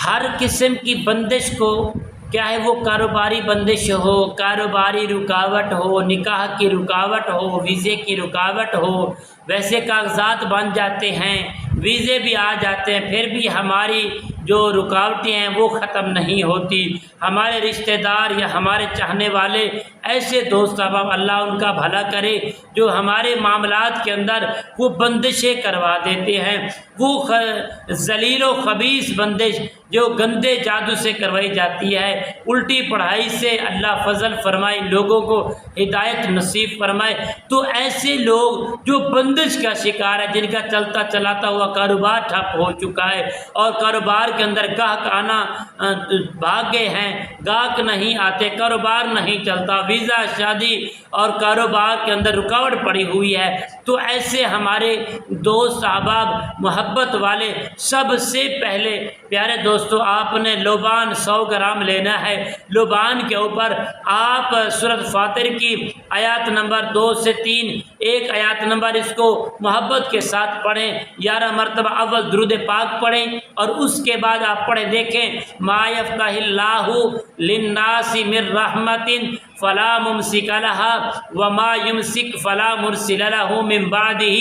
ہر قسم کی بندش کو، کیا ہے وہ کاروباری بندش ہو، کاروباری رکاوٹ ہو، نکاح کی رکاوٹ ہو، ویزے کی رکاوٹ ہو، ویسے کاغذات بن جاتے ہیں، ویزے بھی آ جاتے ہیں، پھر بھی ہماری جو رکاوٹیں ہیں وہ ختم نہیں ہوتی۔ ہمارے رشتہ دار یا ہمارے چاہنے والے ایسے دوست احباب، اللہ ان کا بھلا کرے، جو ہمارے معاملات کے اندر وہ بندشیں کروا دیتے ہیں، وہ ذلیل و خبیث بندش جو گندے جادو سے کروائی جاتی ہے، الٹی پڑھائی سے اللہ فضل فرمائے، لوگوں کو ہدایت نصیب فرمائے۔ تو ایسے لوگ جو بندش کا شکار ہے، جن کا چلتا چلاتا ہوا کاروبار ٹھپ ہو چکا ہے اور کاروبار کے اندر گاہک آنا بھاگ گئے ہیں، گاہک نہیں آتے، کاروبار نہیں چلتا، ویزا شادی اور کاروبار کے اندر رکاوٹ پڑی ہوئی ہے، تو ایسے ہمارے دوست احباب محبت والے، سب سے پہلے پیارے دوستو آپ نے لوبان 100 گرام لینا ہے۔ لوبان کے اوپر آپ سورۃ فاطر کی آیات نمبر 2 سے 3، ایک آیات نمبر اس کو محبت کے ساتھ پڑھیں، 11 مرتبہ اول درود پاک پڑھیں، اور اس کے بعد آپ پڑھیں، دیکھیں ما یفتح اللہ للناس من رحمت فلا ممسک لها وما یمسک فلا مرسل له من بعدہ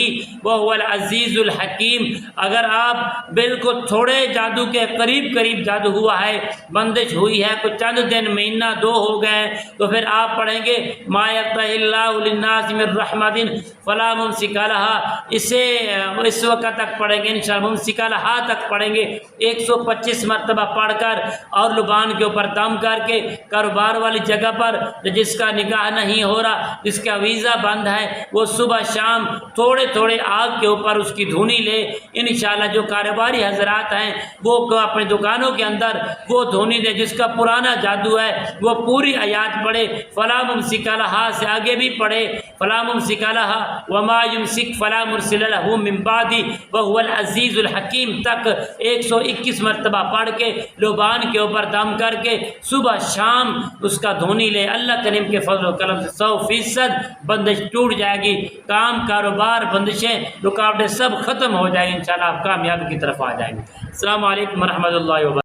وهو العزیز الحکیم۔ اگر آپ بالکل تھوڑے جادو کے قریب جادو ہوا ہے، بندش ہوئی ہے، کچھ چند دن، مہینہ 2 ہو گئے، تو پھر آپ پڑھیں گے ما یفتح اللہ للناس من رحمت فلا ممسک لها، اسے اس وقت تک پڑھیں گے انشاءاللہ، ممسک لها تک پڑھیں گے 125 مرتبہ پڑھ کر، اور لبان کے اوپر دم کر کے، کاروبار والی جگہ پر جس کا نکاح نہیں ہو رہا، جس کا ویزا بند ہے، وہ صبح شام تھوڑے آگ کے اوپر اس کی دھونی لے۔ انشاءاللہ جو کاروباری حضرات ہیں وہ اپنی دکانوں کے اندر وہ دھونی دے، جس کا پرانا جادو ہے وہ پوری آیات پڑھے، فلا ممسک لها سے آگے بھی پڑھے، فلا ممسک لها وما یمسک فلا مرسل له من بعدہ وهو العزیز الحکیم تک 121 مرتبہ پڑھ کے، لوبان کے اوپر دم کر کے صبح شام اس کا دھونی لے، اللہ کریم کے فضل و کرم سے 100% بندش ٹوٹ جائے گی، کام کاروبار بندشیں رکاوٹیں سب ختم ہو جائیں گی، انشاءاللہ آپ کامیابی کی طرف آ جائیں گے۔ السلام علیکم ورحمۃ اللہ وبرکاتہ۔